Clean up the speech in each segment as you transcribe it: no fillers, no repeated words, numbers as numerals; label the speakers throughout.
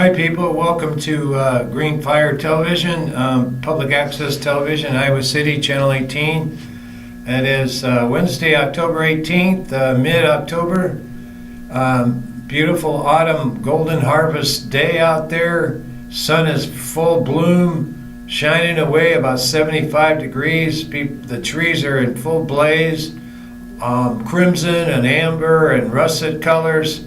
Speaker 1: Hi people, welcome to GreenFire Television, public access television, Iowa City, Channel 18. It is Wednesday, October 18th, mid-October. Beautiful autumn golden harvest day out there. Sun is full bloom, shining away about 75 degrees. The trees are in full blaze, crimson and amber and russet colors.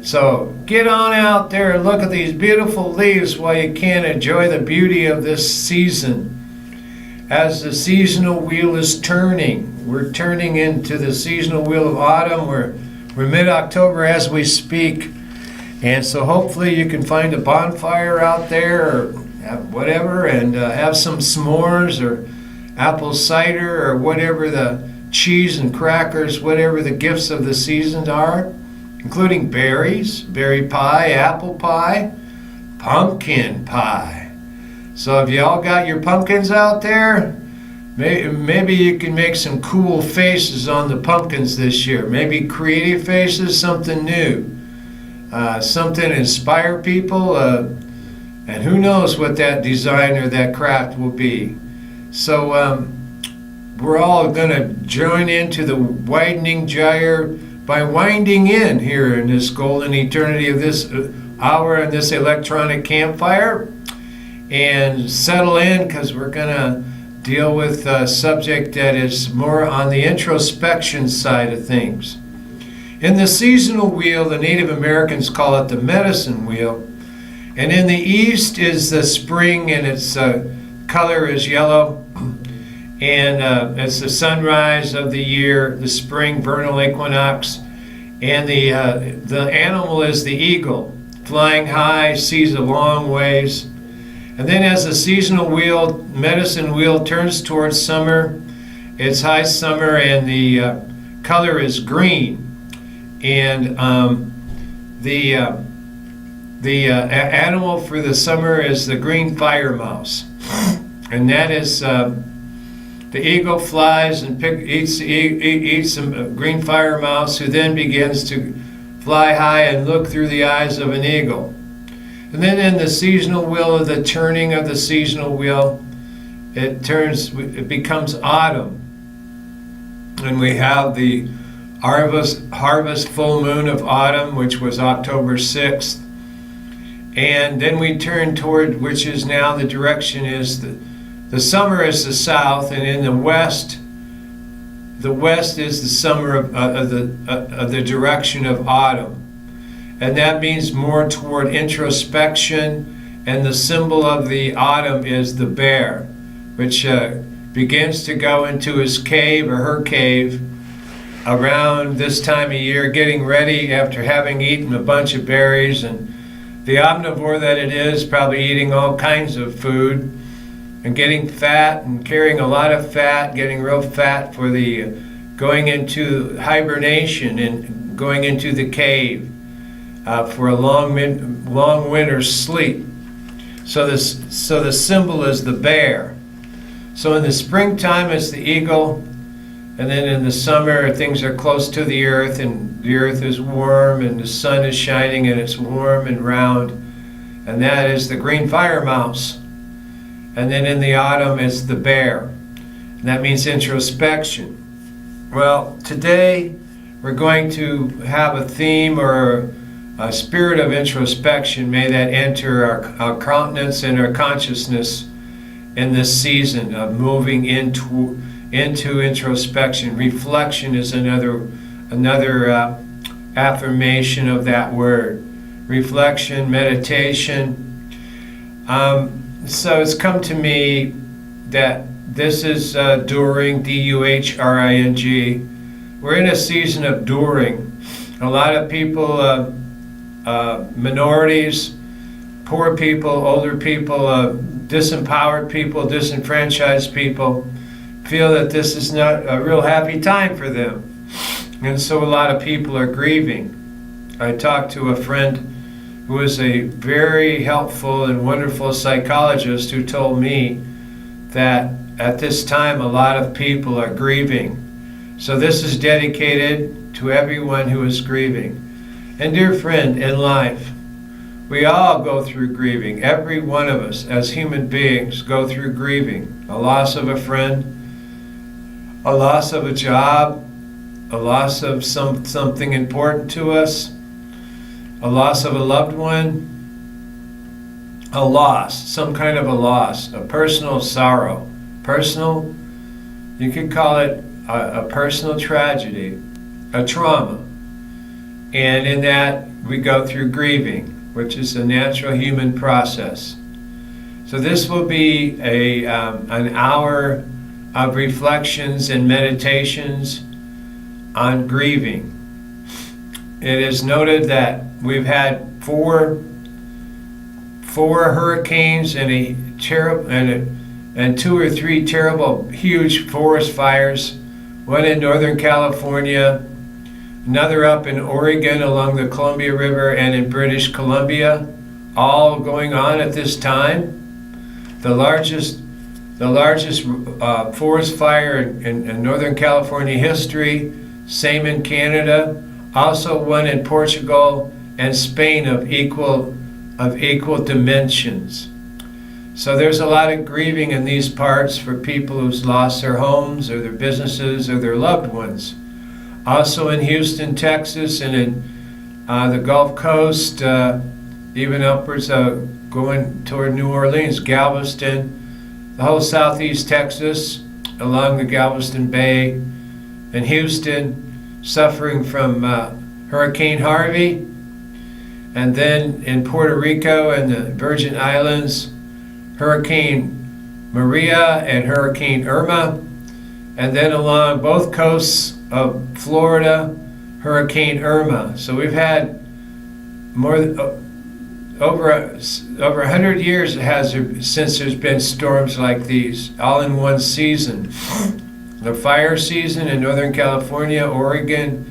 Speaker 1: So get on out there and look at these beautiful leaves while you can. Enjoy the beauty of this season. As the seasonal wheel is turning, we're turning into the seasonal wheel of autumn. We're mid-October as we speak. And so hopefully you can find a bonfire out there or whatever and have some s'mores or apple cider or whatever the cheese and crackers, whatever the gifts of the season are, including berries, berry pie, apple pie, pumpkin pie. So if you all got your pumpkins out there, maybe you can make some cool faces on the pumpkins this year. Maybe creative faces, something new, something to inspire people, and who knows what that design or that craft will be. So we're all going to join into the widening gyre by winding in here in this golden eternity of this hour and this electronic campfire, and settle in, because we're going to deal with a subject that is more on the introspection side of things. In the seasonal wheel, the Native Americans call it the medicine wheel, and in the east is the spring, and its color is yellow, and it's the sunrise of the year, the spring vernal equinox, and the animal is the eagle, flying high, sees a long ways. And then as the seasonal wheel, medicine wheel, turns towards summer, it's high summer, and the color is green. And the animal for the summer is the GreenFire mouse, and that is the eagle flies and eats some GreenFire mouse, who then begins to fly high and look through the eyes of an eagle. And then in the seasonal wheel, of the turning of the seasonal wheel, it becomes autumn. And we have the harvest full moon of autumn, which was October 6th. And then we turn toward, which is now the direction is the summer is the south, and in the west is the summer of the direction of autumn. And that means more toward introspection, and the symbol of the autumn is the bear, which begins to go into his cave or her cave around this time of year, getting ready after having eaten a bunch of berries, and the omnivore that it is, probably eating all kinds of food and getting fat and carrying a lot of fat, getting real fat for the going into hibernation and going into the cave for a long winter sleep. So the symbol is the bear. So in the springtime it's the eagle, and then in the summer things are close to the earth, and the earth is warm and the sun is shining and it's warm and round, and that is the GreenFire mouse. And then in the autumn it's the bear, and that means introspection. Well, today we're going to have a theme or a spirit of introspection. May that enter our countenance and our consciousness in this season of moving into introspection. Reflection is another affirmation of that word. Reflection, meditation. So it's come to me that this is during, D-U-H-R-I-N-G. We're in a season of during. A lot of people, minorities, poor people, older people, disempowered people, disenfranchised people, feel that this is not a real happy time for them. And so a lot of people are grieving. I talked to a friend who is a very helpful and wonderful psychologist, who told me that at this time a lot of people are grieving. So this is dedicated to everyone who is grieving. And dear friend, in life, We all go through grieving. Every one of us as human beings go through grieving. A loss of a friend, a loss of a job, a loss of something important to us, a loss of a loved one, a loss, some kind of a loss, a personal sorrow. Personal, you could call it a personal tragedy, a trauma. And in that, we go through grieving, which is a natural human process. So this will be an hour of reflections and meditations on grieving. It is noted that we've had four hurricanes and two or three terrible, huge forest fires. One in Northern California, another up in Oregon along the Columbia River and in British Columbia, all going on at this time. The largest forest fire in Northern California history, same in Canada, also one in Portugal and Spain of equal dimensions. So there's a lot of grieving in these parts for people who's lost their homes or their businesses or their loved ones. Also in Houston, Texas, and in the Gulf Coast, even upwards going toward New Orleans, Galveston, the whole southeast Texas, along the Galveston Bay, and Houston, suffering from Hurricane Harvey, and then in Puerto Rico and the Virgin Islands, Hurricane Maria and Hurricane Irma, and then along both coasts of Florida, Hurricane Irma. So we've had over 100 years since there's been storms like these, all in one season. The fire season in Northern California, Oregon,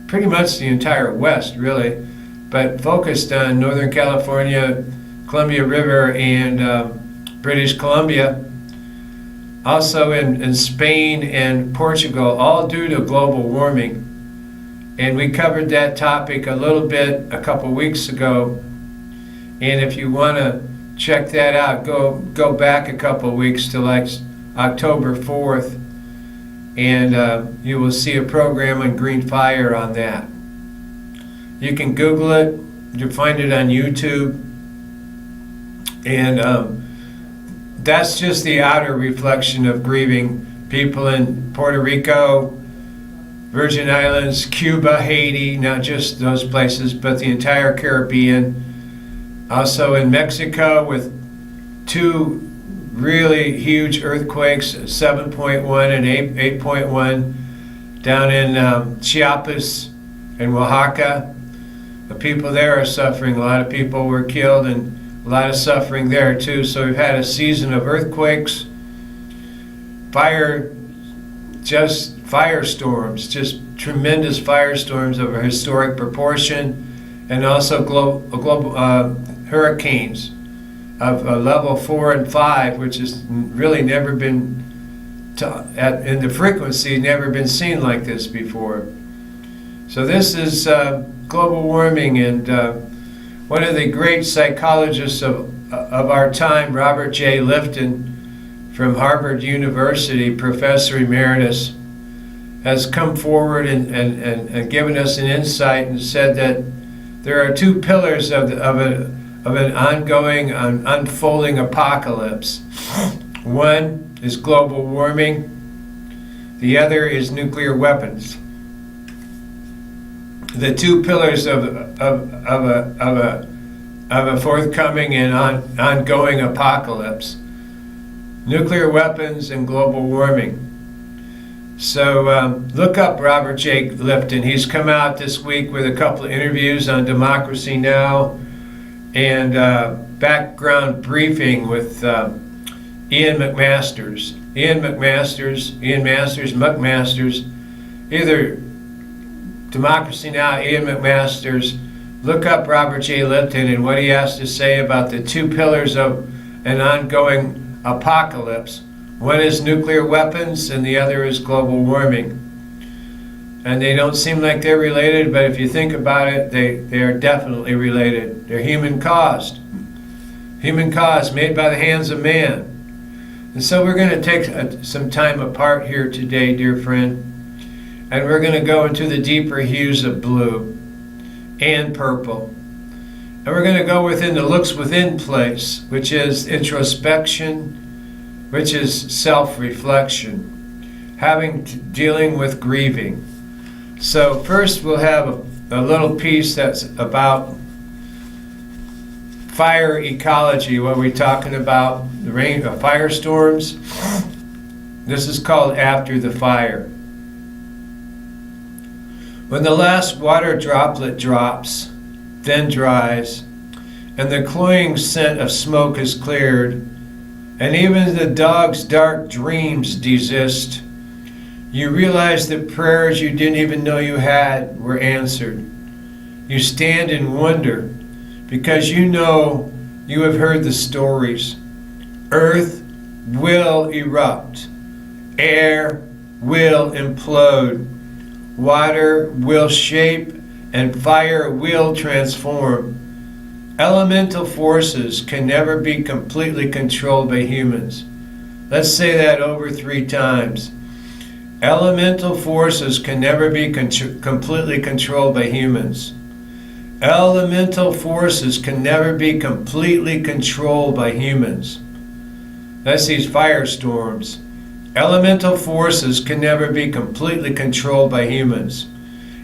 Speaker 1: pretty much the entire West, really, but focused on Northern California, Columbia River, and British Columbia. Also in Spain and Portugal, all due to global warming. And we covered that topic a little bit a couple weeks ago. And if you want to check that out, go back a couple weeks to like October 4th, and you will see a program on GreenFire on that. You can Google it. You'll find it on YouTube. And that's just the outer reflection of grieving people in Puerto Rico, Virgin Islands, Cuba, Haiti, not just those places, but the entire Caribbean. Also in Mexico with two really huge earthquakes, 7.1 and 8.1, down in Chiapas and Oaxaca. The people there are suffering. A lot of people were killed and a lot of suffering there too. So we've had a season of earthquakes, firestorms, just tremendous firestorms of a historic proportion, and also global hurricanes of level 4 and 5, which has really never been, in the frequency, never been seen like this before. So this is global warming, and one of the great psychologists of our time, Robert J. Lifton from Harvard University, Professor Emeritus, has come forward and given us an insight and said that there are two pillars of an ongoing, unfolding apocalypse. One is global warming. The other is nuclear weapons. The two pillars of a forthcoming and ongoing apocalypse: nuclear weapons and global warming. So look up Robert J. Lifton. He's come out this week with a couple of interviews on Democracy Now! And background briefing with Ian McMasters, either Democracy Now!, Ian McMasters. Look up Robert J. Lifton and what he has to say about the two pillars of an ongoing apocalypse. One is nuclear weapons and the other is global warming. And they don't seem like they're related, but if you think about it, they are definitely related. They're human caused. Human caused, made by the hands of man. And so we're going to take some time apart here today, dear friend. And we're going to go into the deeper hues of blue and purple. And we're going to go within the looks within place, which is introspection, which is self-reflection, dealing with grieving. So first we'll have a little piece that's about fire ecology, what we're talking about, the rain, firestorms. This is called After the Fire. When the last water droplet drops, then dries, and the cloying scent of smoke is cleared, and even the dog's dark dreams desist, you realize that prayers you didn't even know you had were answered. You stand in wonder because you know you have heard the stories. Earth will erupt. Air will implode. Water will shape and fire will transform. Elemental forces can never be completely controlled by humans. Let's say that over 3 times. Elemental forces can never be completely controlled by humans. Elemental forces can never be completely controlled by humans. That's these firestorms. Elemental forces can never be completely controlled by humans.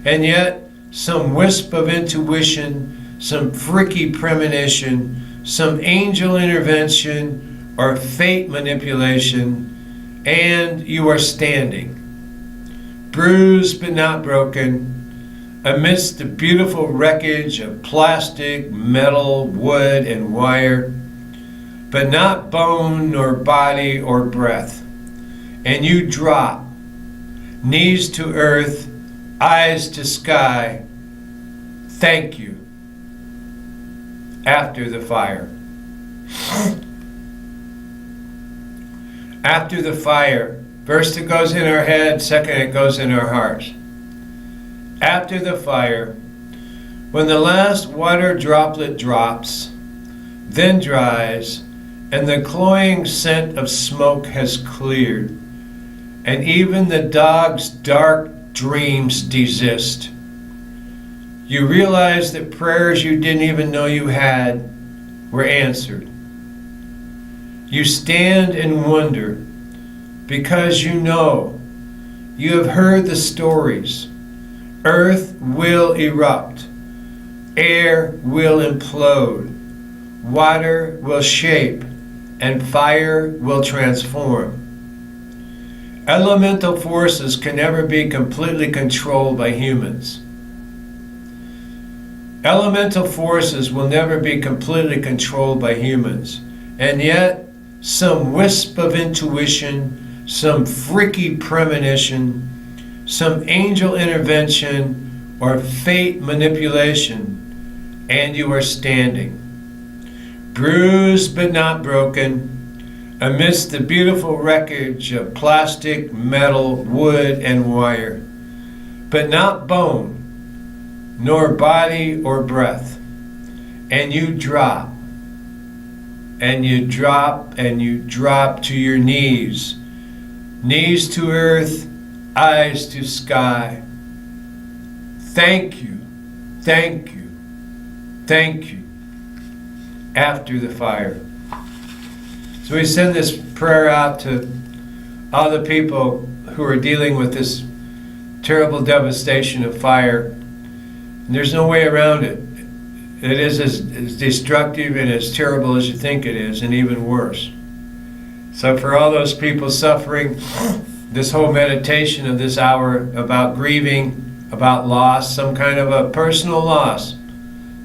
Speaker 1: And yet, some wisp of intuition, some freaky premonition, some angel intervention, or fate manipulation, and you are standing, bruised but not broken, amidst the beautiful wreckage of plastic, metal, wood, and wire, but not bone nor body or breath. And you drop, knees to earth, eyes to sky. Thank you. After the fire. After the fire. First it goes in our head, second it goes in our hearts. After the fire, when the last water droplet drops, then dries, and the cloying scent of smoke has cleared, and even the dog's dark dreams desist, you realize that prayers you didn't even know you had were answered. You stand and wonder because you know you have heard the stories. Earth will erupt. Air will implode. Water will shape. And fire will transform. Elemental forces can never be completely controlled by humans. Elemental forces will never be completely controlled by humans. And yet, some wisp of intuition, some freaky premonition, some angel intervention, or fate manipulation, and you are standing, bruised but not broken, amidst the beautiful wreckage of plastic, metal, wood, and wire, but not bone, nor body or breath. And you drop, and you drop, and you drop to your knees, knees to earth, eyes to sky. Thank you, thank you, thank you. After the fire. So we send this prayer out to all the people who are dealing with this terrible devastation of fire. And there's no way around it. It is as destructive and as terrible as you think it is, and even worse. So for all those people suffering, this whole meditation of this hour about grieving, about loss, some kind of a personal loss.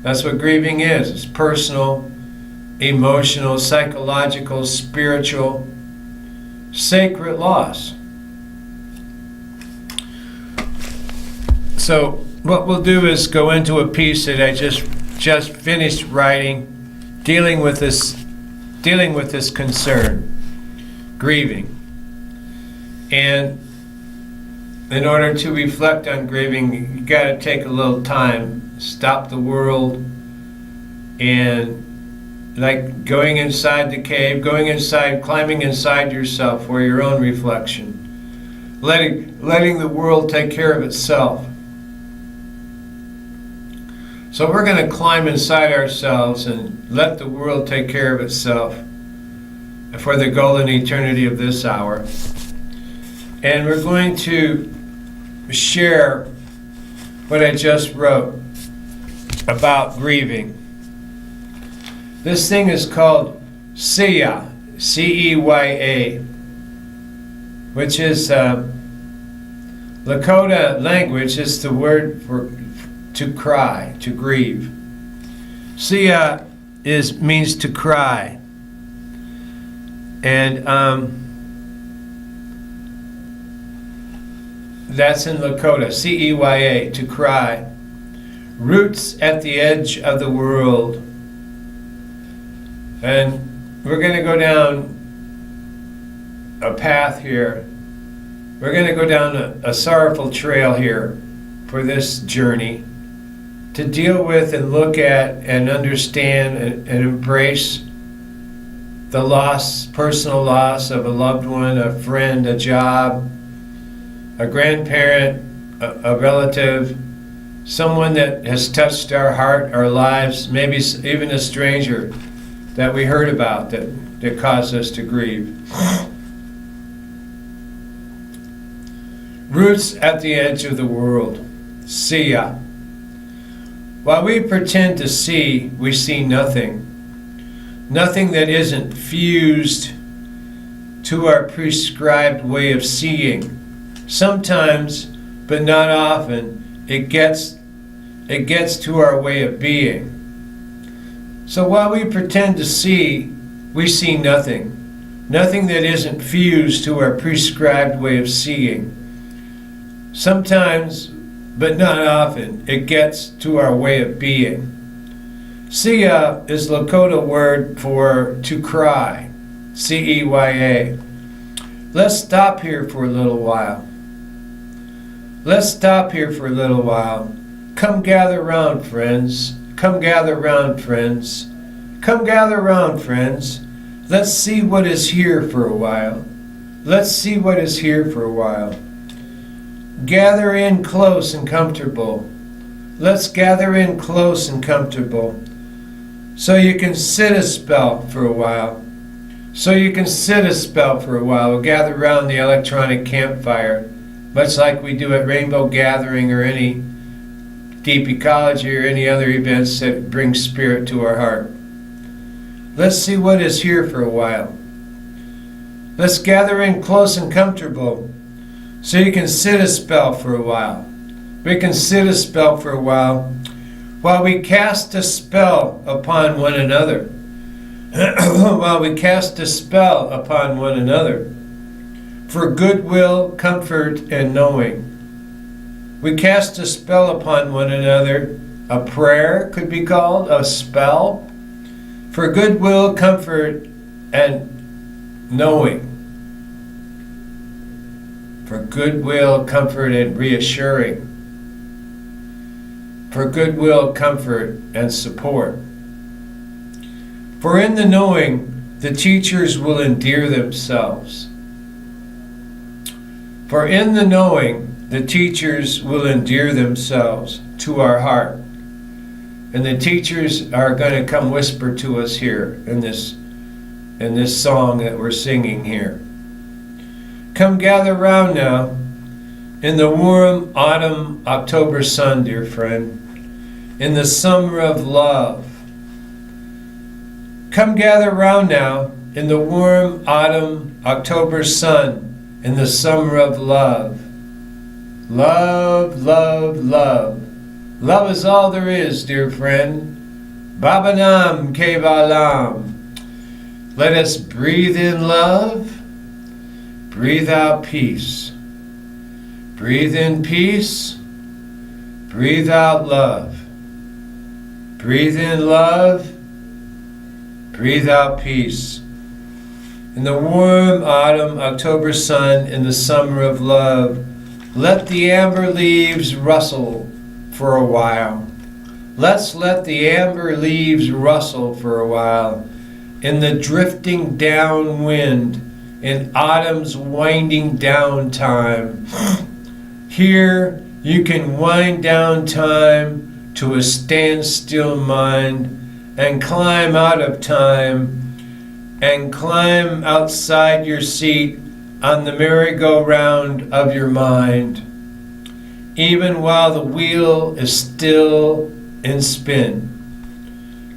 Speaker 1: That's what grieving is. It's personal, emotional, psychological, spiritual, sacred loss. So what we'll do is go into a piece that I just finished writing, dealing with this concern, grieving. And in order to reflect on grieving, you got to take a little time, stop the world, and like going inside the cave, going inside, climbing inside yourself for your own reflection, letting the world take care of itself. So we're going to climb inside ourselves and let the world take care of itself for the golden eternity of this hour. And we're going to share what I just wrote about grieving. This thing is called Ceya, C-E-Y-A, which is Lakota language. It's the word for to cry, to grieve. Ceya means to cry. And that's in Lakota, C-E-Y-A, to cry. Roots at the edge of the world. And we're going to go down a path here. We're going to go down a sorrowful trail here for this journey to deal with and look at and understand and embrace the loss, personal loss of a loved one, a friend, a job, a grandparent, a relative, someone that has touched our heart, our lives, maybe even a stranger that we heard about that caused us to grieve. Roots at the edge of the world. Ceya. While we pretend to see, we see nothing. Nothing that isn't fused to our prescribed way of seeing. Sometimes, but not often, it gets to our way of being. So while we pretend to see, we see nothing. Nothing that isn't fused to our prescribed way of seeing. Sometimes, but not often, it gets to our way of being. Ceya is Lakota word for to cry, C-E-Y-A. Let's stop here for a little while. Let's stop here for a little while. Come gather round, friends. Come gather round, friends. Come gather round, friends. Let's see what is here for a while. Let's see what is here for a while. Gather in close and comfortable. Let's gather in close and comfortable. So you can sit a spell for a while. So you can sit a spell for a while. We'll gather around the electronic campfire, much like we do at Rainbow Gathering or any deep ecology or any other events that bring spirit to our heart. Let's see what is here for a while. Let's gather in close and comfortable so you can sit a spell for a while. We can sit a spell for a while we cast a spell upon one another. While we cast a spell upon one another for goodwill, comfort, and knowing. We cast a spell upon one another. A prayer could be called a spell for goodwill, comfort, and knowing. For goodwill, comfort, and reassuring. For goodwill, comfort, and support. For in the knowing, the teachers will endear themselves. For in the knowing, the teachers will endear themselves to our heart. And the teachers are going to come whisper to us here in this song that we're singing here. Come gather round now in the warm autumn October sun, dear friend, in the summer of love. Come gather round now in the warm autumn October sun, in the summer of love. Love, love, love. Love is all there is, dear friend. Babanam Kevalam. Let us breathe in love, breathe out peace. Breathe in peace, breathe out love. Breathe in love, breathe out peace. In the warm autumn October sun, in the summer of love, Let the amber leaves rustle for a while. Let's let the amber leaves rustle for a while in the drifting down wind, in autumn's winding down time. Here you can wind down time to a standstill mind and climb out of time and climb outside your seat on the merry-go-round of your mind, even while the wheel is still in spin.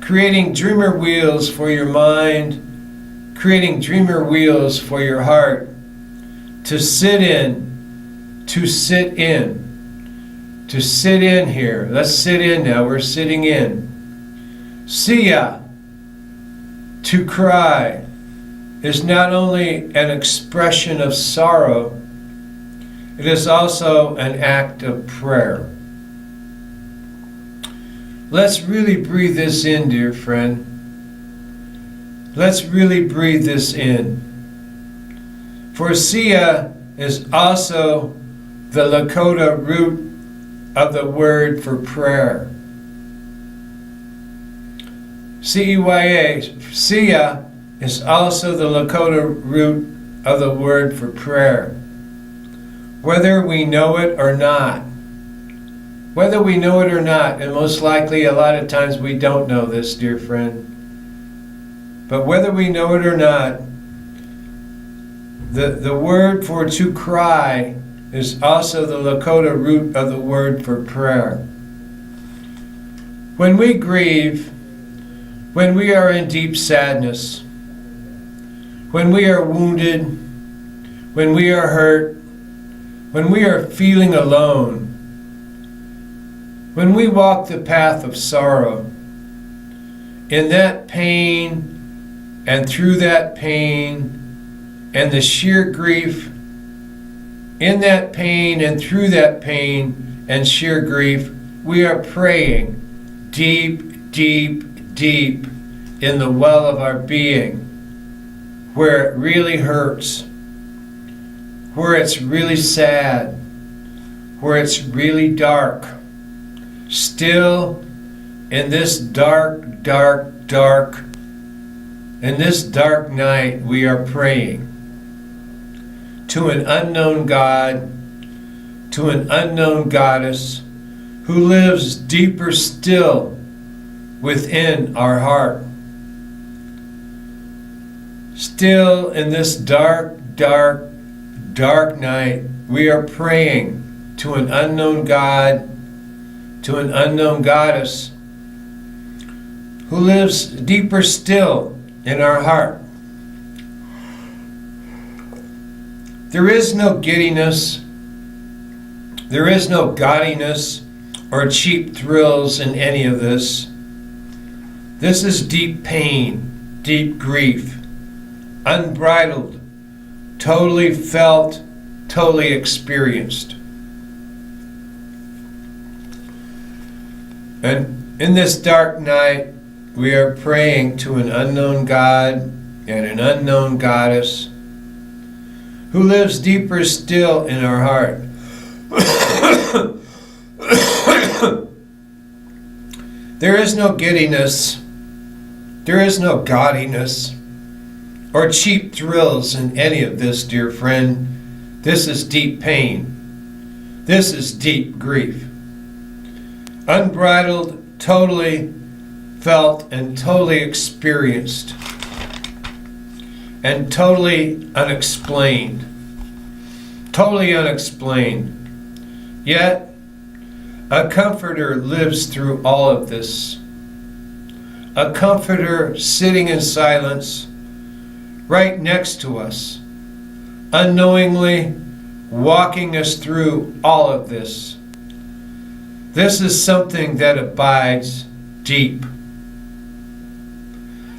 Speaker 1: Creating dreamer wheels for your mind, creating dreamer wheels for your heart, to sit in here. Let's sit in now, we're sitting in. See ya, to cry, is not only an expression of sorrow, it is also an act of prayer. Let's really breathe this in, dear friend. Let's really breathe this in. For Sia is also the Lakota root of the word for prayer. C-E-Y-A, Sia is also the Lakota root of the word for prayer. Whether we know it or not, and most likely a lot of times we don't know this, dear friend, but whether we know it or not, the word for to cry is also the Lakota root of the word for prayer. When we grieve, when we are in deep sadness, when we are wounded, when we are hurt, when we are feeling alone, when we walk the path of sorrow, in that pain and through that pain and the sheer grief, in that pain and through that pain and sheer grief, we are praying deep, deep, deep in the well of our being, where it really hurts, where it's really sad, where it's really dark. Still, in this dark night, we are praying to an unknown God, to an unknown goddess, who lives deeper still within our heart. Still, in this dark night, we are praying to an unknown God, to an unknown goddess, who lives deeper still in our heart. There is no giddiness, there is no gaudiness or cheap thrills in any of this. This is deep pain, deep grief, unbridled, totally felt, totally experienced. And in this dark night, we are praying to an unknown God and an unknown goddess who lives deeper still in our heart. There is no giddiness, there is no gaudiness or cheap thrills in any of this, dear friend. This is deep pain. This is deep grief. Unbridled, totally felt and totally experienced, and totally unexplained. Totally unexplained. Yet, a comforter lives through all of this. A comforter sitting in silence right next to us, unknowingly walking us through all of this. This is something that abides deep.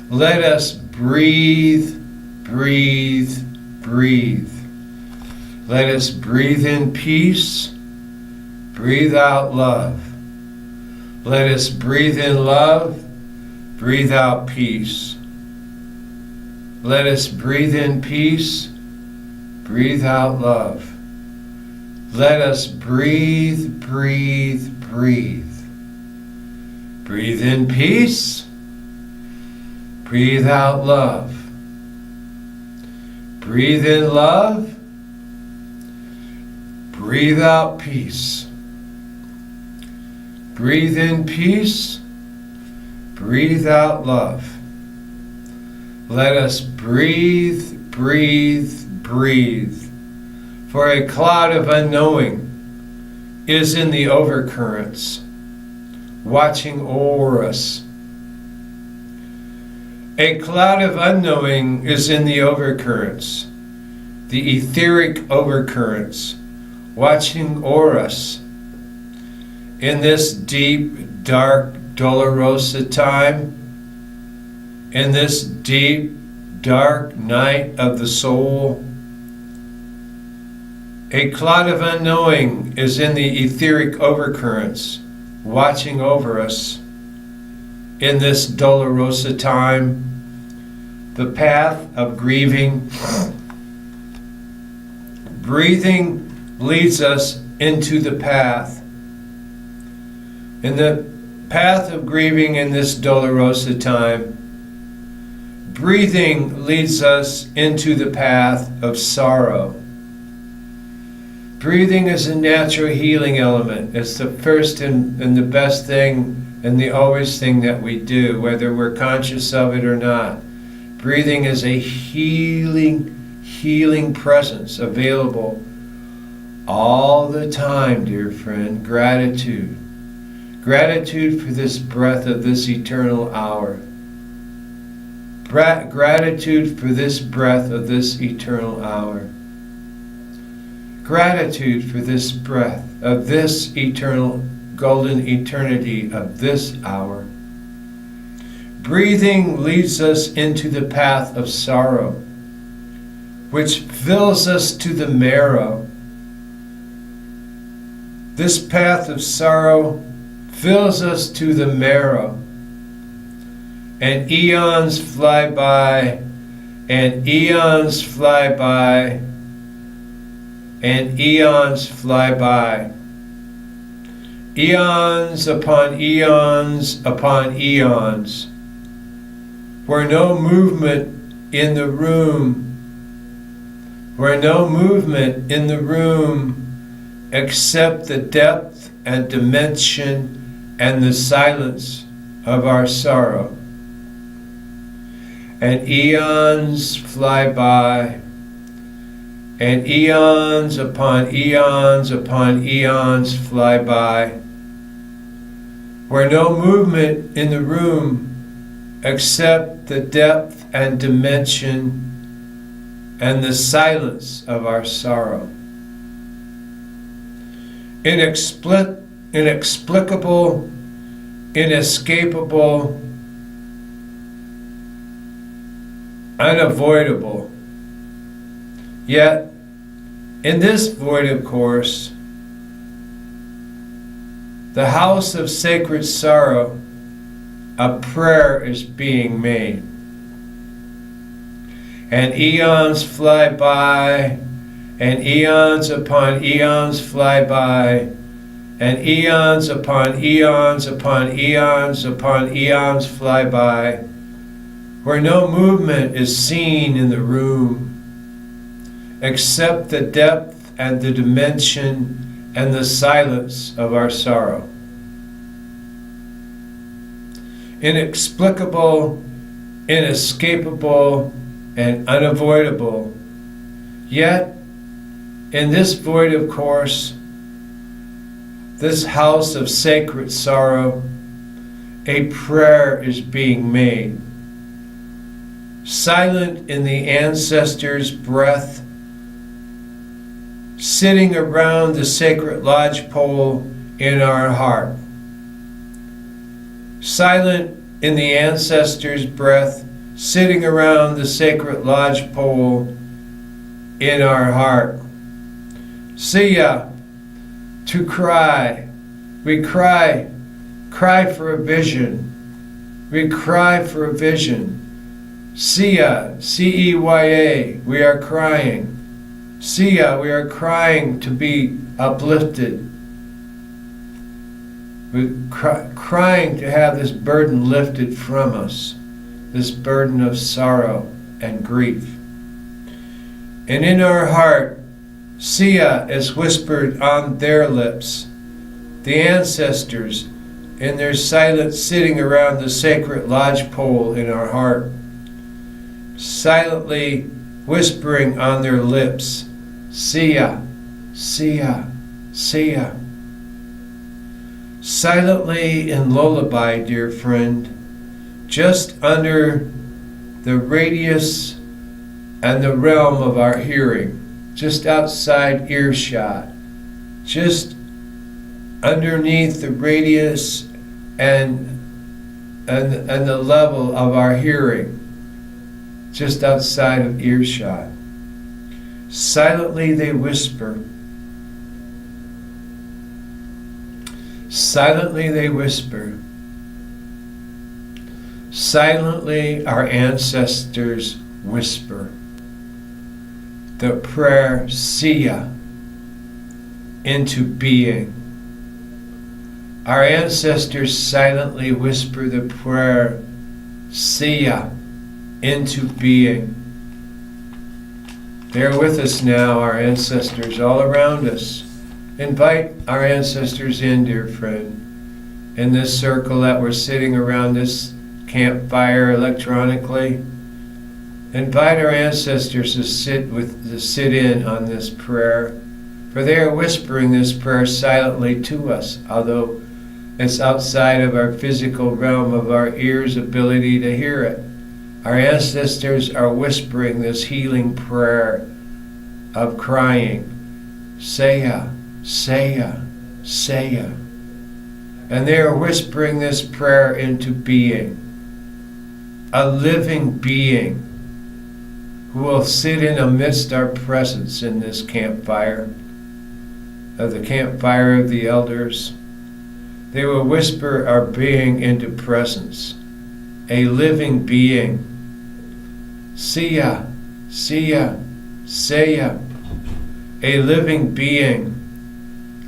Speaker 1: Let us breathe, breathe, breathe. Let us breathe in peace, breathe out love. Let us breathe in love, breathe out peace. Let us breathe in peace, breathe out love. Let us breathe, breathe, breathe. Breathe in peace. Breathe out love. Breathe in love. Breathe out peace. Breathe in peace. Breathe out love. Let us breathe, breathe, breathe. For a cloud of unknowing is in the overcurrents, watching over us. A cloud of unknowing is in the overcurrents, the etheric overcurrents, watching over us. In this deep, dark, dolorosa time, in this deep, dark night of the soul, a cloud of unknowing is in the etheric overcurrents, watching over us. In this dolorosa time, the path of grieving, breathing leads us into the path. In the path of grieving in this dolorosa time, breathing leads us into the path of sorrow. Breathing is a natural healing element. It's the first and the best thing and the always thing that we do, whether we're conscious of it or not. Breathing is a healing presence available all the time, dear friend. Gratitude. Gratitude for this breath of this eternal hour. Gratitude for this breath of this eternal hour. Gratitude for this breath of this eternal golden eternity of this hour. Breathing leads us into the path of sorrow, which fills us to the marrow. This path of sorrow fills us to the marrow. And eons fly by, and eons fly by, and eons fly by. Eons upon eons upon eons, where no movement in the room, where no movement in the room except the depth and dimension and the silence of our sorrow. And eons fly by, and eons upon eons upon eons fly by, where no movement in the room except the depth and dimension and the silence of our sorrow. Inexplicable, inescapable, unavoidable. Yet, in this void of course, the house of sacred sorrow, a prayer is being made. And eons fly by, and eons upon eons fly by, and eons upon eons upon eons upon eons fly by, where no movement is seen in the room, except the depth and the dimension and the silence of our sorrow. Inexplicable, inescapable, and unavoidable. Yet, in this void of course, this house of sacred sorrow, a prayer is being made. Silent in the ancestors' breath, sitting around the sacred lodgepole in our heart. Silent in the ancestors' breath, sitting around the sacred lodgepole in our heart. Siya, to cry. We cry for a vision. We cry for a vision. Siya, C-E-Y-A, we are crying. Siya, we are crying to be uplifted. We're crying to have this burden lifted from us, this burden of sorrow and grief. And in our heart, Sia is whispered on their lips. The ancestors in their silence sitting around the sacred lodgepole in our heart, silently whispering on their lips, Sia, Sia, Sia. Silently in lullaby, dear friend, just under the radius and the realm of our hearing, just outside earshot, just underneath the radius and the level of our hearing, just outside of earshot. Silently they whisper. Silently they whisper. Silently our ancestors whisper the prayer Sia into being. Our ancestors silently whisper the prayer Sia into being. They're with us now, our ancestors all around us. Invite our ancestors in, dear friend, in this circle that we're sitting around this campfire electronically. Invite our ancestors to sit in on this prayer, for they are whispering this prayer silently to us, although it's outside of our physical realm of our ears' ability to hear it. Our ancestors are whispering this healing prayer of crying, Saya, Saya, Saya. And they are whispering this prayer into being, a living being who will sit in amidst our presence in this campfire, of the campfire of the elders. They will whisper our being into presence, a living being. Sia, Sia, Saya, a living being,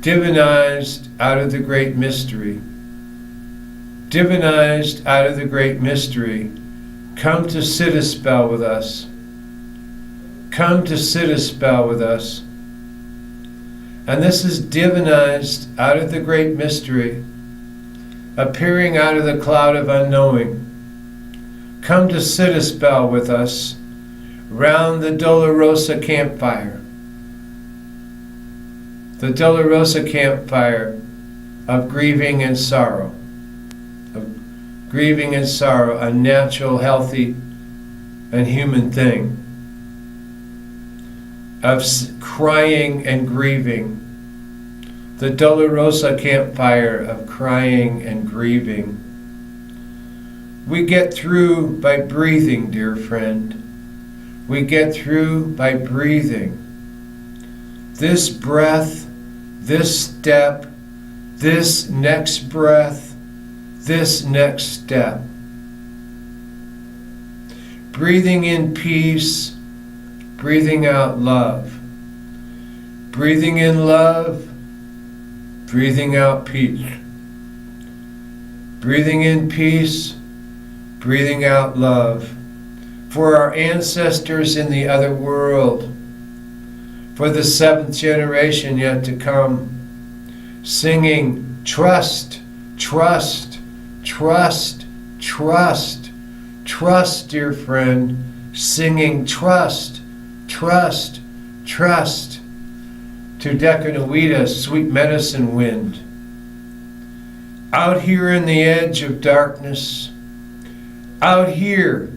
Speaker 1: divinized out of the great mystery. Divinized out of the great mystery, come to sit a spell with us. Come to sit a spell with us. And this is divinized out of the great mystery, appearing out of the cloud of unknowing. Come to sit a spell with us round the Dolorosa campfire. The Dolorosa campfire of grieving and sorrow. Of grieving and sorrow, a natural, healthy, and human thing. Of crying and grieving. The Dolorosa campfire of crying and grieving. We get through by breathing, dear friend. We get through by breathing. This breath, this step, this next breath, this next step. Breathing in peace, breathing out love. Breathing in love, breathing out peace. Breathing in peace, breathing out love. For our ancestors in the other world, for the 7th generation yet to come, singing trust, trust, trust, trust, trust, dear friend, singing trust, trust, trust, to Decanawita's sweet medicine wind. Out here in the edge of darkness, out here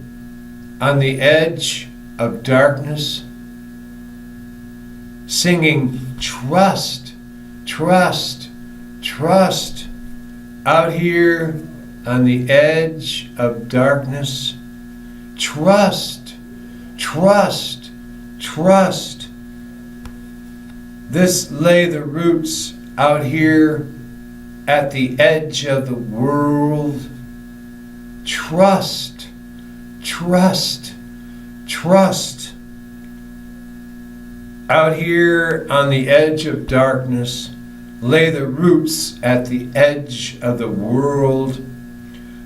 Speaker 1: on the edge of darkness, singing trust, trust, trust, out here on the edge of darkness, trust, trust, trust. This lay the roots out here at the edge of the world. Trust, trust, trust. Out here on the edge of darkness lay the roots at the edge of the world,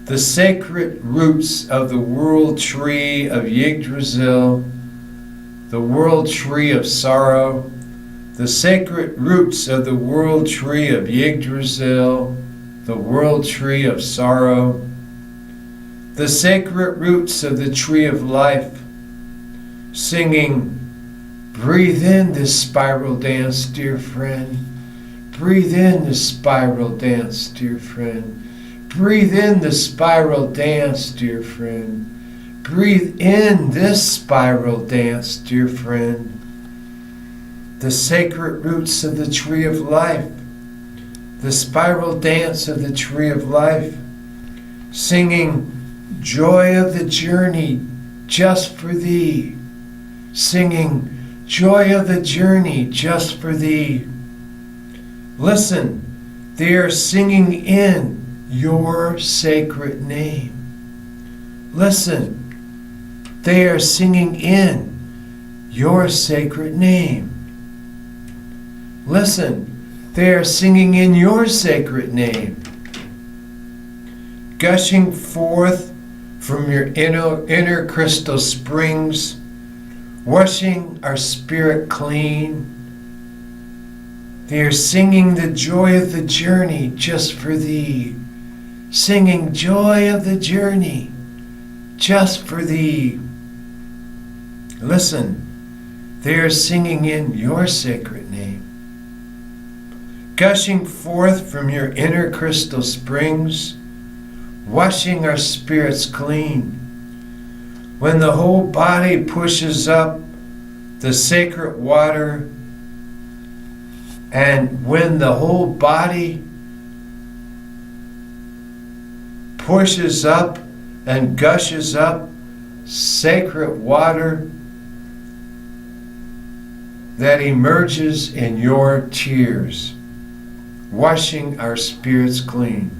Speaker 1: the sacred roots of the world tree of Yggdrasil, the world tree of sorrow, the sacred roots of the world tree of Yggdrasil, the world tree of sorrow, the sacred roots of the tree of life, singing, breathe in this spiral dance, dear friend. Breathe in the spiral dance, dear friend. Breathe in the spiral dance, dear friend. Breathe in this spiral dance, dear friend. The sacred roots of the tree of life, the spiral dance of the tree of life, singing joy of the journey just for thee, singing joy of the journey just for thee. Listen, they are singing in your sacred name. Listen, they are singing in your sacred name. Listen, they are singing in your sacred name. Gushing forth from your inner crystal springs, washing our spirit clean. They are singing the joy of the journey just for thee. Singing joy of the journey just for thee. Listen, they are singing in your sacred name. Gushing forth from your inner crystal springs, washing our spirits clean. When the whole body pushes up the sacred water, and when the whole body pushes up and gushes up sacred water that emerges in your tears, washing our spirits clean.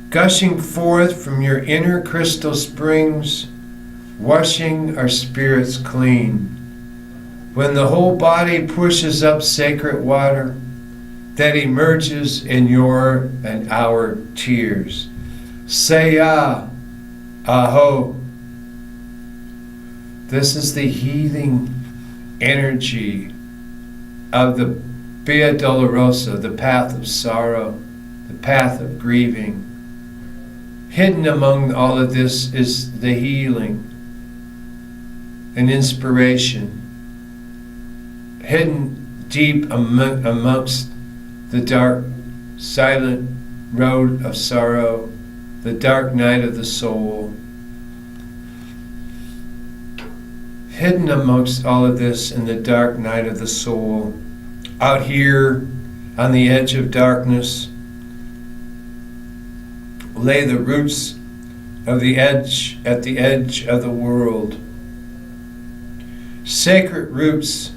Speaker 1: Gushing forth from your inner crystal springs, washing our spirits clean. When the whole body pushes up sacred water that emerges in your and our tears. Seya, Aho. This is the healing energy of the Via Dolorosa, the path of sorrow, the path of grieving. Hidden among all of this is the healing and inspiration. Hidden deep amongst the dark, silent road of sorrow, the dark night of the soul. Hidden amongst all of this in the dark night of the soul, out here on the edge of darkness, lay the roots of the edge, at the edge of the world. Sacred roots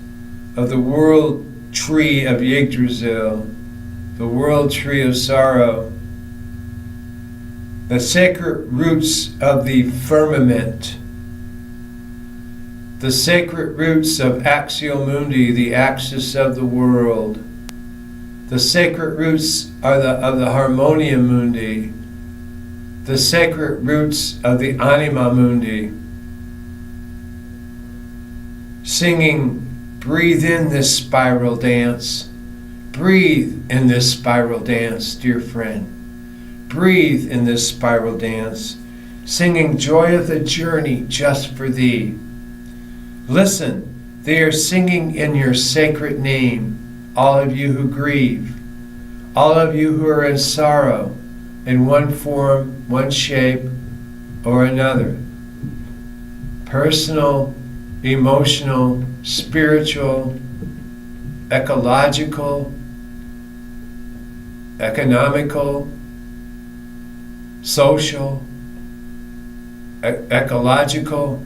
Speaker 1: of the world tree of Yggdrasil, the world tree of sorrow, the sacred roots of the firmament, the sacred roots of Axial Mundi, the axis of the world, the sacred roots are of the Harmonia Mundi, the sacred roots of the Anima Mundi, singing, breathe in this spiral dance. Breathe in this spiral dance, dear friend. Breathe in this spiral dance, singing joy of the journey just for thee. Listen, they are singing in your sacred name, all of you who grieve, all of you who are in sorrow, in one form, one shape, or another. Personal, emotional, spiritual, ecological, economical, social, ecological,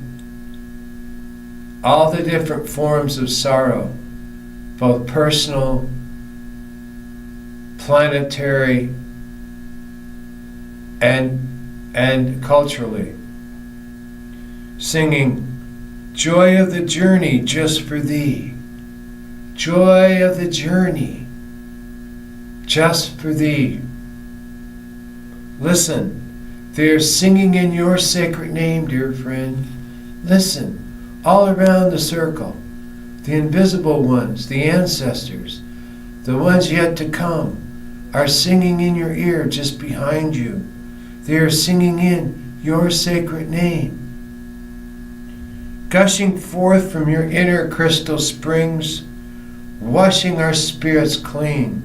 Speaker 1: all the different forms of sorrow, both personal, planetary, and culturally, singing Joy of the journey just for thee. Joy of the journey just for thee. Listen, they are singing in your sacred name, dear friend. Listen, all around the circle, the invisible ones, the ancestors, the ones yet to come, are singing in your ear just behind you. They are singing in your sacred name. Gushing forth from your inner crystal springs, washing our spirits clean.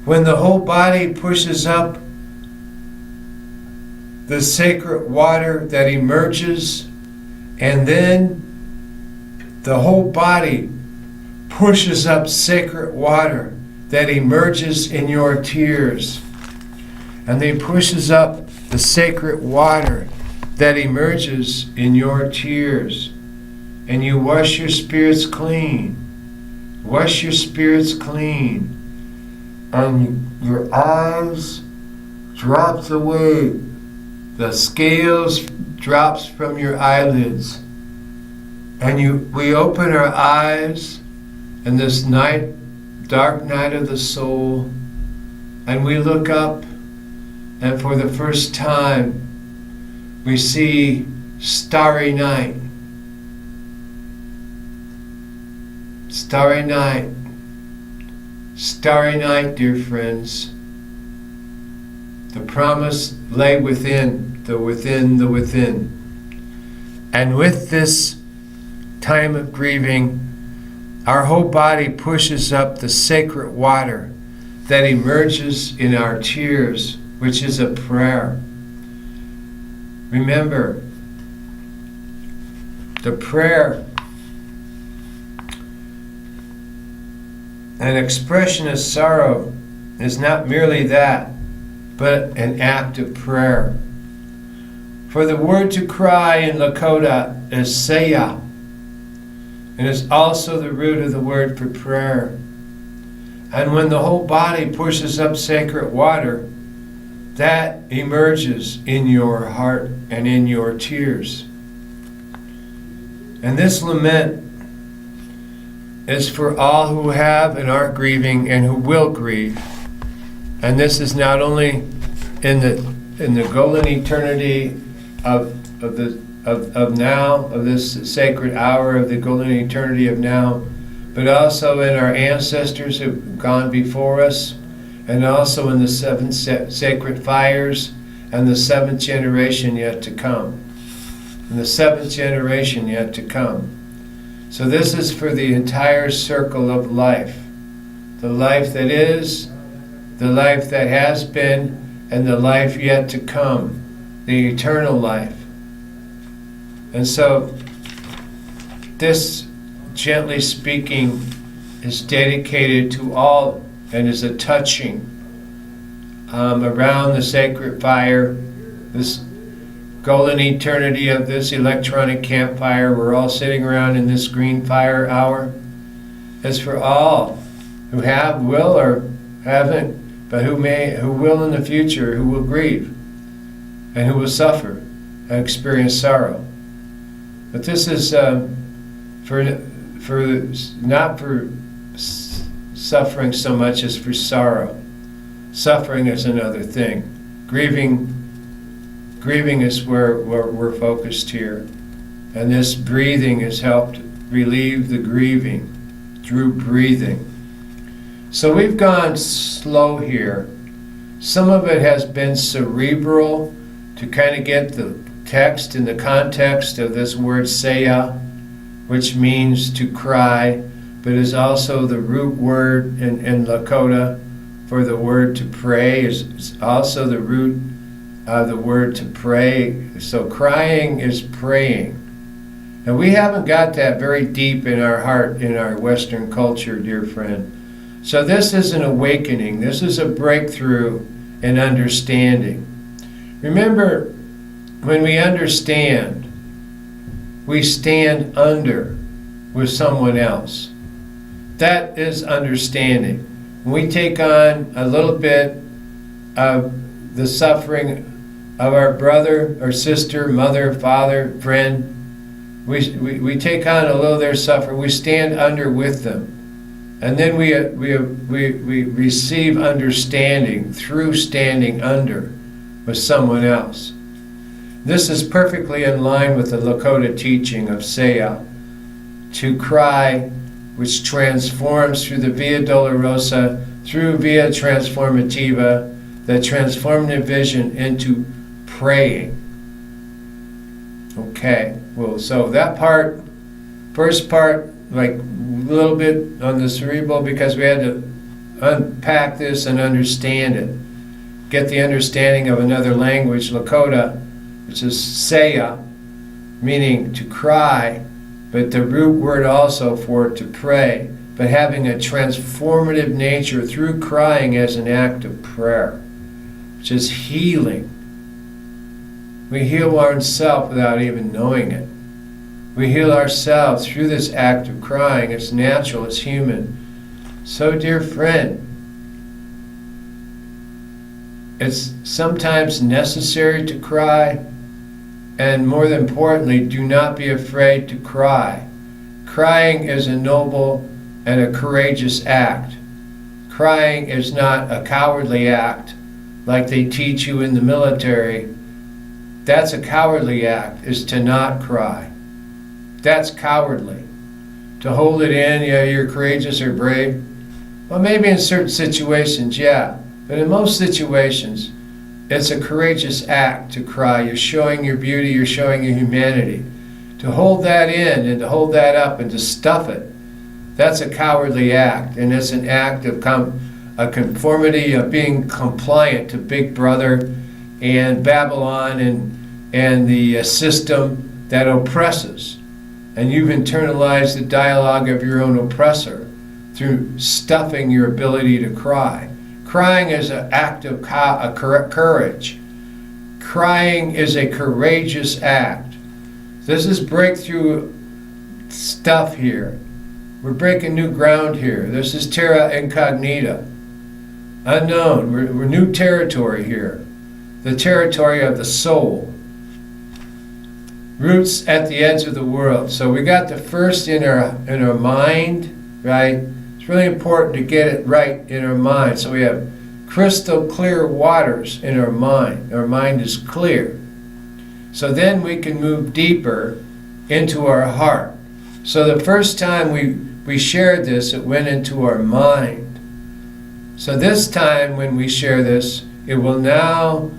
Speaker 1: When the whole body pushes up the sacred water that emerges, and then the whole body pushes up sacred water that emerges in your tears. And they pushes up the sacred water that emerges in your tears. And you wash your spirits clean. Wash your spirits clean. And your eyes drops away. The scales drops from your eyelids. And we open our eyes in this night, dark night of the soul, and we look up, and for the first time we see starry night. Starry night. Starry night, dear friends. The promise lay within, the within, the within. And with this time of grieving, our whole body pushes up the sacred water that emerges in our tears, which is a prayer. Remember, the prayer, an expression of sorrow, is not merely that, but an act of prayer. For the word to cry in Lakota is Seya, and is also the root of the word for prayer. And when the whole body pushes up sacred water, that emerges in your heart and in your tears. And this lament is for all who have and are grieving and who will grieve. And this is not only in the golden eternity of now, of this sacred hour of the golden eternity of now, but also in our ancestors who've gone before us, and also in the seven sacred fires and the seventh generation yet to come. And the seventh generation yet to come. So this is for the entire circle of life. The life that is, the life that has been, and the life yet to come. The eternal life. And so this, gently speaking, is dedicated to all and is a touching around the sacred fire, this golden eternity of this electronic campfire. We're all sitting around in this GreenFire hour. It's for all who have, will, or haven't, but who will in the future, who will grieve and who will suffer and experience sorrow. But this is not for suffering so much as for sorrow. Suffering is another thing. Grieving is where we're focused here. And this breathing has helped relieve the grieving through breathing. So we've gone slow here. Some of it has been cerebral to kind of get the text in the context of this word Seya, which means to cry, but is also the root word in Lakota for the word to pray, is also the root of the word to pray. So crying is praying. And we haven't got that very deep in our heart, in our Western culture, dear friend. So this is an awakening. This is a breakthrough in understanding. Remember, when we understand, we stand under with someone else. That is understanding. When we take on a little bit of the suffering of our brother or sister, mother, father, friend, We take on a little of their suffering. We stand under with them. And then we receive understanding through standing under with someone else. This is perfectly in line with the Lakota teaching of Saya, to cry, which transforms through the Via Dolorosa, through Via Transformativa, the transformative vision into praying. Okay, well, so that part, first part, like a little bit on the cerebral, because we had to unpack this and understand it. Get the understanding of another language, Lakota, which is Saya, meaning to cry, but the root word also for to pray, but having a transformative nature through crying as an act of prayer, which is healing. We heal ourselves without even knowing it. We heal ourselves through this act of crying. It's natural, it's human. So, dear friend, it's sometimes necessary to cry, and more than importantly, do not be afraid to cry. Crying is a noble and a courageous act. Crying is not a cowardly act like they teach you in the military. That's a cowardly act, is to not cry. That's cowardly. To hold it in, yeah, you're courageous or brave. Well, maybe in certain situations, yeah. But in most situations, it's a courageous act to cry. You're showing your beauty, you're showing your humanity. To hold that in and to hold that up and to stuff it, that's a cowardly act. And it's an act of a conformity, of being compliant to Big Brother and Babylon and the system that oppresses. And you've internalized the dialogue of your own oppressor through stuffing your ability to cry. Crying is an act of courage. Crying is a courageous act. This is breakthrough stuff here. We're breaking new ground here. This is terra incognita. Unknown. We're new territory here. The territory of the soul. Roots at the edge of the world. So we got the first in our mind, right? It's really important to get it right in our mind. So we have crystal clear waters in our mind. Our mind is clear. So then we can move deeper into our heart. So the first time we shared this, it went into our mind. So this time when we share this, it will now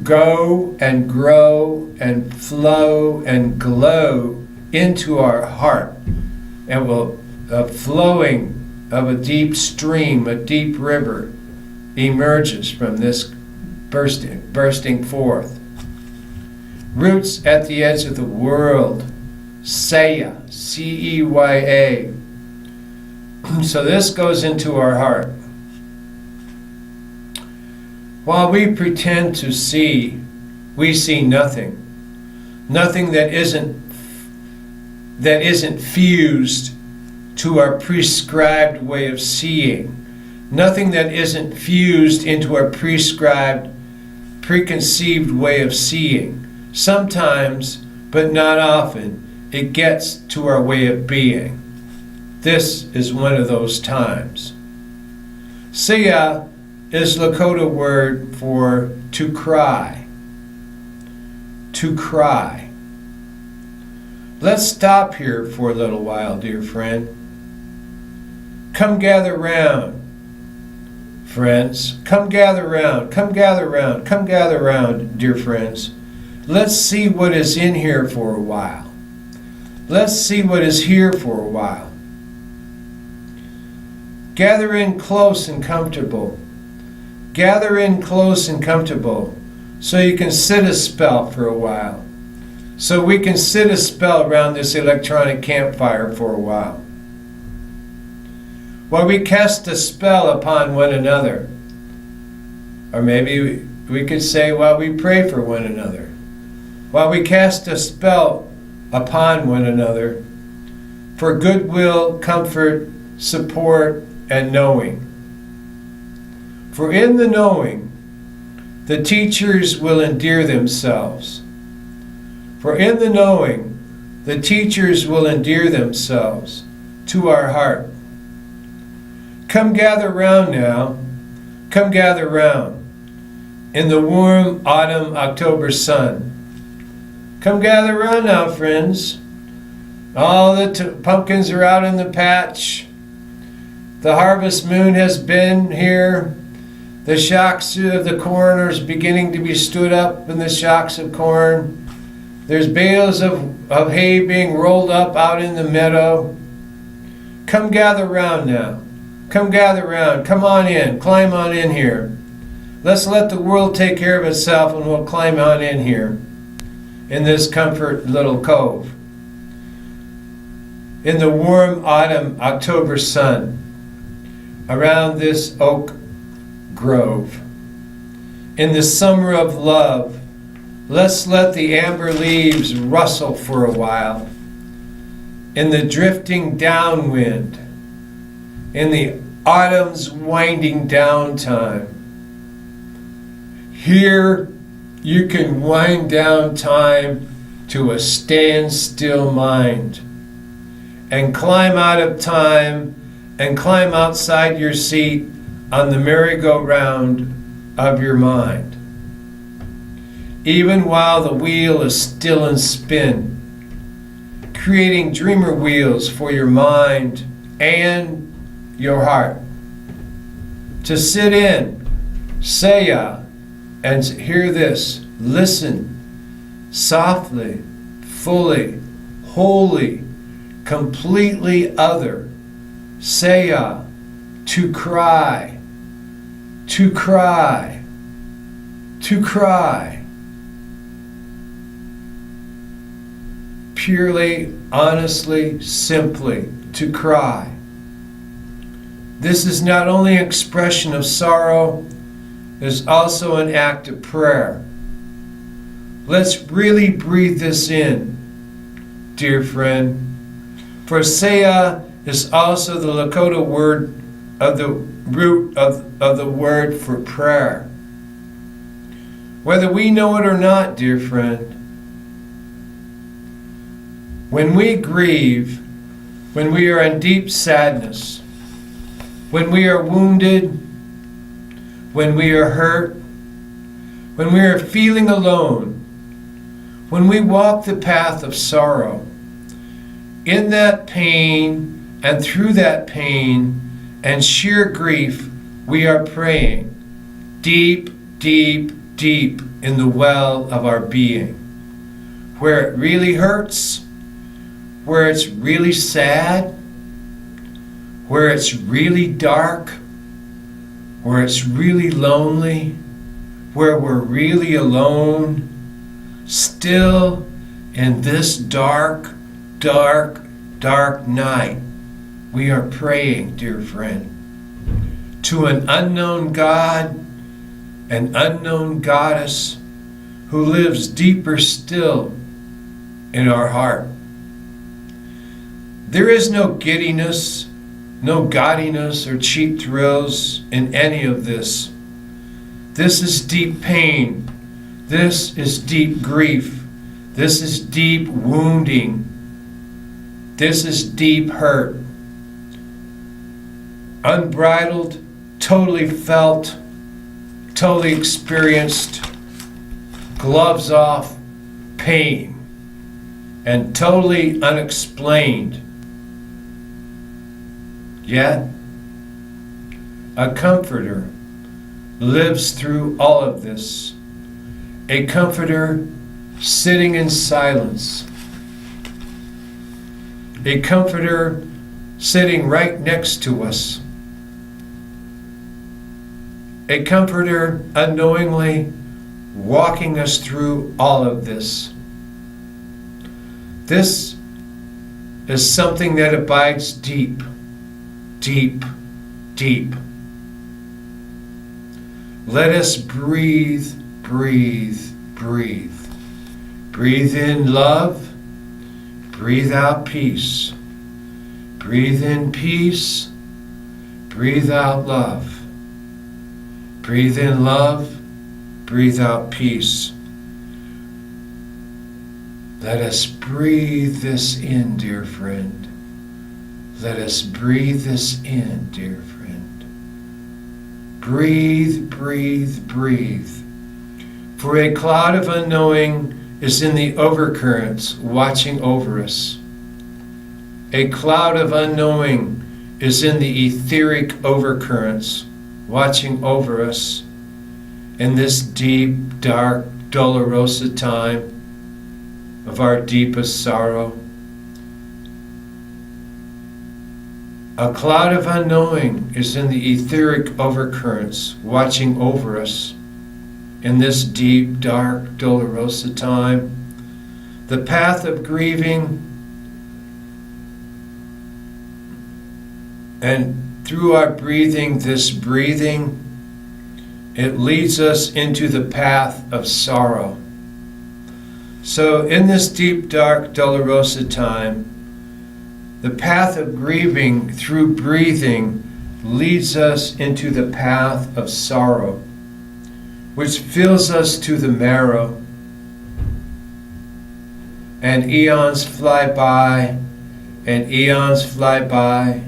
Speaker 1: go and grow and flow and glow into our heart, and will a flowing of a deep stream, a deep river emerges from this bursting forth. Roots at the edge of the world, Saya, C-E-Y-A. So this goes into our heart. While we pretend to see, we see nothing. Nothing that isn't fused to our prescribed way of seeing. Nothing that isn't fused into our preconceived way of seeing. Sometimes, but not often, it gets to our way of being. This is one of those times. Saya is Lakota word for to cry. To cry. Let's stop here for a little while, dear friend. Come gather round, friends. Come gather round, come gather round, come gather round, dear friends. Let's see what is in here for a while. Let's see what is here for a while. Gather in close and comfortable. Gather in close and comfortable so you can sit a spell for a while. So we can sit a spell around this electronic campfire for a while. While we cast a spell upon one another. Or maybe we could say while we pray for one another. While we cast a spell upon one another for goodwill, comfort, support, and knowing. For in the knowing, the teachers will endear themselves. For in the knowing, the teachers will endear themselves to our heart. Come gather round now, come gather round in the warm autumn October sun. Come gather round now, friends. All the pumpkins are out in the patch. The harvest moon has been here. The shocks of the corn are beginning to be stood up in the shocks of corn. There's bales of hay being rolled up out in the meadow. Come gather round now. Come gather round. Come on in. Climb on in here. Let's let the world take care of itself and we'll climb on in here in this comfort little cove. In the warm autumn October sun, around this oak grove. In the summer of love, let's let the amber leaves rustle for a while. In the drifting downwind, in the autumn's winding down time. Here you can wind down time to a standstill mind and climb out of time and climb outside your seat on the merry-go-round of your mind. Even while the wheel is still in spin, creating dreamer wheels for your mind and your heart. To sit in, Selah, and hear this, listen, softly, fully, wholly, completely other, Selah, to cry, to cry, to cry. Purely, honestly, simply, to cry. This is not only an expression of sorrow, it is also an act of prayer. Let's really breathe this in, dear friend. For Selah is also the Lakota word of the root of the word for prayer. Whether we know it or not, dear friend, when we grieve, when we are in deep sadness, when we are wounded, when we are hurt, when we are feeling alone, when we walk the path of sorrow, in that pain and through that pain and sheer grief, we are praying deep, deep, deep in the well of our being, where it really hurts, where it's really sad, where it's really dark, where it's really lonely, where we're really alone, still in this dark, dark, dark night, we are praying, dear friend, to an unknown God, an unknown goddess who lives deeper still in our heart. There is no giddiness, no gaudiness or cheap thrills in any of this. This is deep pain. This is deep grief. This is deep wounding. This is deep hurt. Unbridled, totally felt, totally experienced, gloves off pain, and totally unexplained. Yet, a comforter lives through all of this. A comforter sitting in silence. A comforter sitting right next to us. A comforter unknowingly walking us through all of this. This is something that abides deep, deep, deep. Let us breathe, breathe, breathe. Breathe in love, breathe out peace. Breathe in peace, breathe out love. Breathe in love, breathe out peace. Let us breathe this in, dear friend. Let us breathe this in, dear friend. Breathe, breathe, breathe. For a cloud of unknowing is in the overcurrents watching over us. A cloud of unknowing is in the etheric overcurrents watching over us in this deep, dark, dolorosa time of our deepest sorrow. A cloud of unknowing is in the etheric overcurrents watching over us in this deep, dark, dolorosa time. The path of grieving, and through our breathing, this breathing, it leads us into the path of sorrow. So in this deep, dark, dolorosa time, the path of grieving through breathing leads us into the path of sorrow, which fills us to the marrow. And eons fly by, and eons fly by,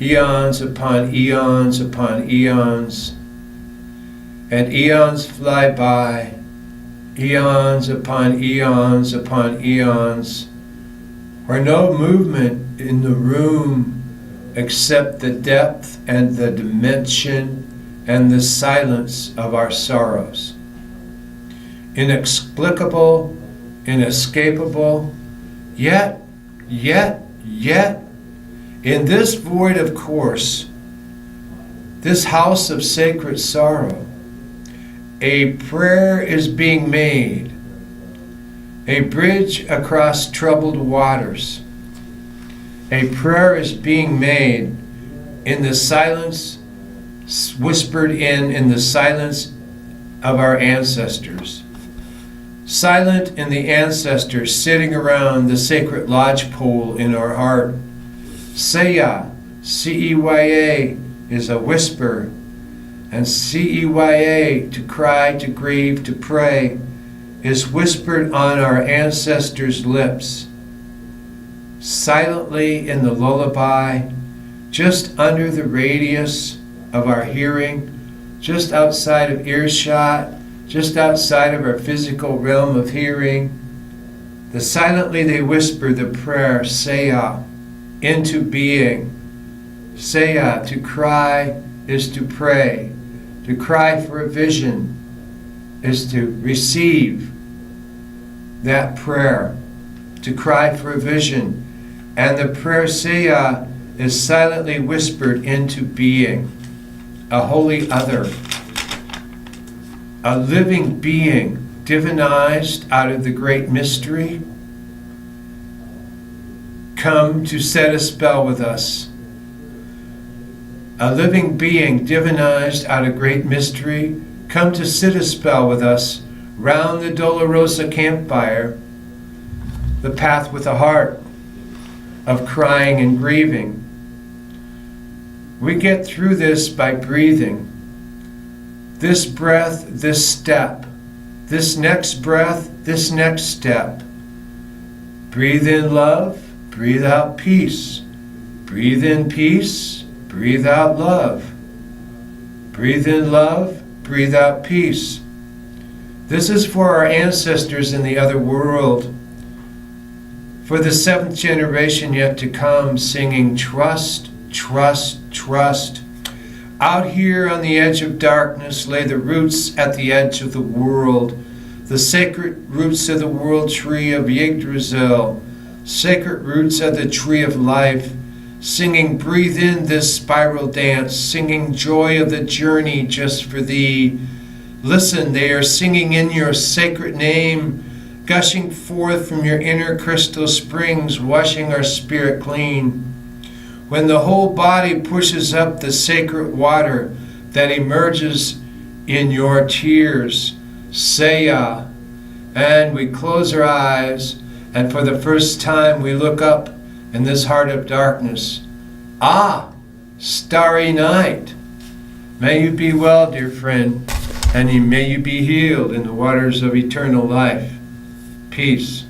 Speaker 1: eons upon eons upon eons, and eons fly by, eons upon eons upon eons, where no movement in the room except the depth and the dimension and the silence of our sorrows. Inexplicable, inescapable, yet, in this void of course, this house of sacred sorrow, a prayer is being made, a bridge across troubled waters. A prayer is being made in the silence, whispered in the silence of our ancestors. Silent in the ancestors sitting around the sacred lodge pole in our heart. Seya, C-E-Y-A, is a whisper, and C-E-Y-A, to cry, to grieve, to pray, is whispered on our ancestors' lips. Silently in the lullaby, just under the radius of our hearing, just outside of earshot, just outside of our physical realm of hearing, silently they whisper the prayer, Seya, into being. Seya, to cry is to pray. To cry for a vision is to receive that prayer. To cry for a vision. And the prayer Seya is silently whispered into being. A holy other. A living being divinized out of the great mystery, come to set a spell with us. A living being divinized out of great mystery, come to sit a spell with us round the Dolorosa campfire, the path with a heart of crying and grieving. We get through this by breathing. This breath, this step, this next breath, this next step. Breathe in love, breathe out peace. Breathe in peace, breathe out love. Breathe in love, breathe out peace. This is for our ancestors in the other world, for the 7th generation yet to come, singing trust, trust, trust. Out here on the edge of darkness lay the roots at the edge of the world, the sacred roots of the world tree of Yggdrasil, sacred roots of the tree of life, singing breathe in this spiral dance, singing joy of the journey just for thee. Listen, they are singing in your sacred name, gushing forth from your inner crystal springs, washing our spirit clean. When the whole body pushes up the sacred water that emerges in your tears, Seya, and we close our eyes, and for the first time we look up in this heart of darkness. Ah, starry night. May you be well, dear friend, and may you be healed in the waters of eternal life. Peace.